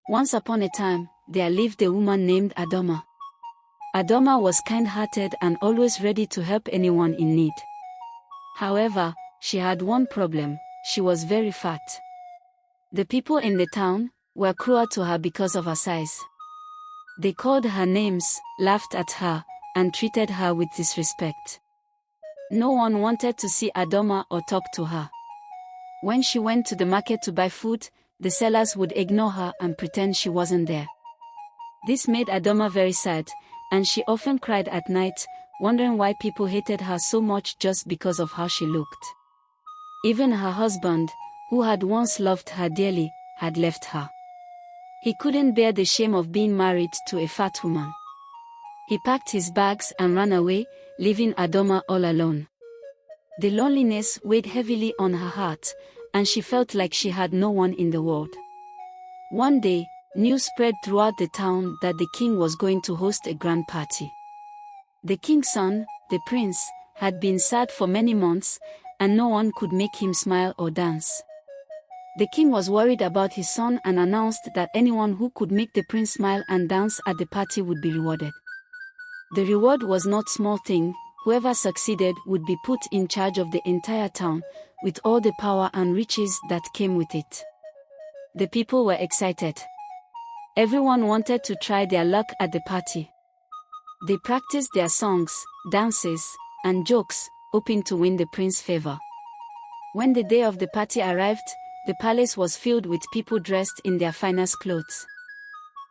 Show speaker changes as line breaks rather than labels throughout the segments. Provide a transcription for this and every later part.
Once upon a time, there lived a woman named Adama. Adama was kind-hearted and always ready to help anyone in need. However, she had one problem: she was very fat. The people in the town were cruel to her because of her size. They called her names, laughed at her, and treated her with disrespect. No one wanted to see Adama or talk to her. When she went to the market to buy food, the sellers would ignore her and pretend she wasn't there. This made Adama very sad, and she often cried at night, wondering why people hated her so much just because of how she looked. Even her husband, who had once loved her dearly, had left her. He couldn't bear the shame of being married to a fat woman. He packed his bags and ran away, leaving Adama all alone. The loneliness weighed heavily on her heart, and she felt like she had no one in the world. One day, news spread throughout the town that the king was going to host a grand party. The king's son, the prince, had been sad for many months, and no one could make him smile or dance. The king was worried about his son and announced that anyone who could make the prince smile and dance at the party would be rewarded. The reward was not small thing. Whoever succeeded would be put in charge of the entire town, with all the power and riches that came with it. The people were excited. Everyone wanted to try their luck at the party. They practiced their songs, dances, and jokes, hoping to win the prince's favor. When the day of the party arrived, the palace was filled with people dressed in their finest clothes.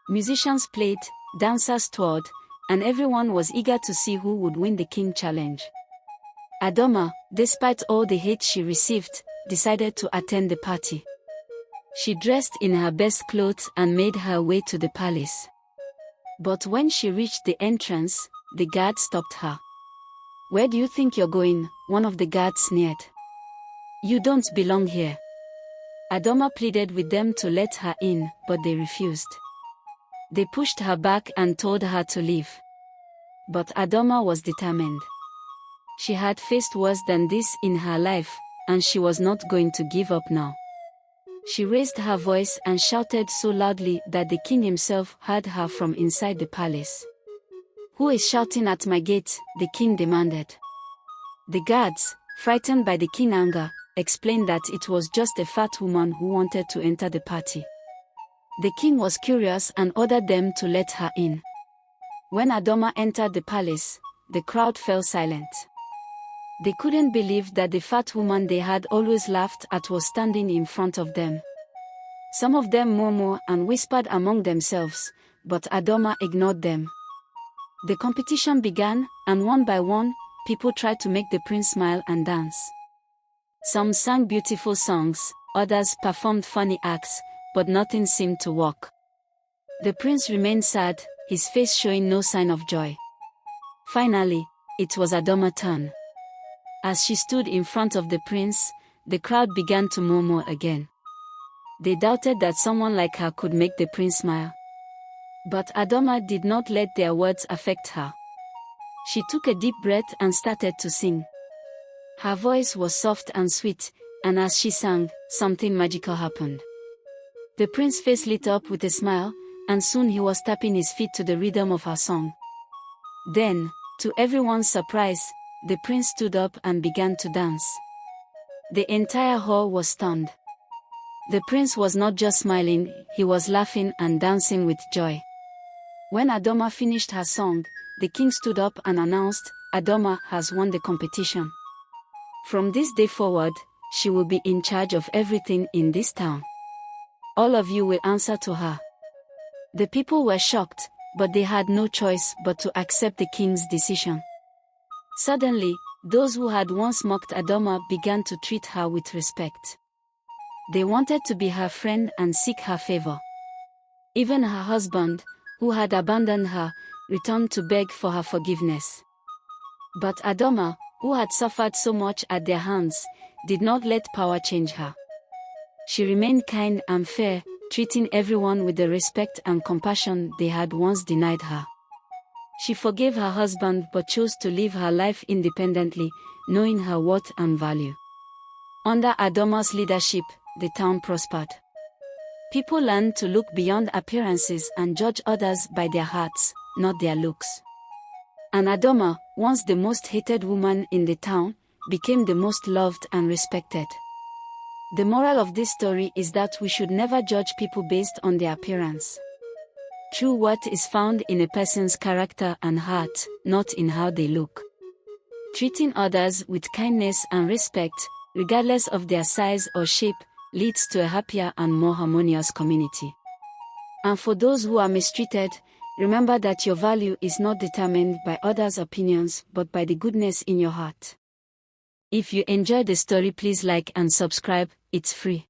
Musicians played, dancers toured, and everyone was eager to see who would win the king challenge. Adama, despite all the hate she received, decided to attend the party. She dressed in her best clothes and made her way to the palace. But when she reached the entrance, the guard stopped her. "Where do you think you're going?" one of the guards sneered. "You don't belong here." Adama pleaded with them to let her in, but they refused. They pushed her back and told her to leave. But Adama was determined. She had faced worse than this in her life, and she was not going to give up now. She raised her voice and shouted so loudly that the king himself heard her from inside the palace. "Who is shouting at my gate?" the king demanded. The guards, frightened by the king's anger, explained that it was just a fat woman who wanted to enter the party. The king was curious and ordered them to let her in. When Adama entered the palace, the crowd fell silent. They couldn't believe that the fat woman they had always laughed at was standing in front of them. Some of them murmured and whispered among themselves, but Adama ignored them. The competition began, and one by one, people tried to make the prince smile and dance. Some sang beautiful songs, others performed funny acts, but nothing seemed to work. The prince remained sad, his face showing no sign of joy. Finally, it was Adama's turn. As she stood in front of the prince, the crowd began to murmur again. They doubted that someone like her could make the prince smile. But Adama did not let their words affect her. She took a deep breath and started to sing. Her voice was soft and sweet, and as she sang, something magical happened. The prince's face lit up with a smile, and soon he was tapping his feet to the rhythm of her song. Then, to everyone's surprise, the prince stood up and began to dance. The entire hall was stunned. The prince was not just smiling, he was laughing and dancing with joy. When Adama finished her song, the king stood up and announced, "Adama has won the competition. From this day forward, she will be in charge of everything in this town. All of you will answer to her." The people were shocked, but they had no choice but to accept the king's decision. Suddenly, those who had once mocked Adama began to treat her with respect. They wanted to be her friend and seek her favor. Even her husband, who had abandoned her, returned to beg for her forgiveness. But Adama, who had suffered so much at their hands, did not let power change her. She remained kind and fair, treating everyone with the respect and compassion they had once denied her. She forgave her husband but chose to live her life independently, knowing her worth and value. Under Adama's leadership, the town prospered. People learn to look beyond appearances and judge others by their hearts, not their looks. And Adama, once the most hated woman in the town, became the most loved and respected. The moral of this story is that we should never judge people based on their appearance. True worth is found in a person's character and heart, not in how they look. Treating others with kindness and respect, regardless of their size or shape, leads to a happier and more harmonious community. And for those who are mistreated, remember that your value is not determined by others' opinions but by the goodness in your heart. If you enjoyed the story, please like and subscribe, it's free.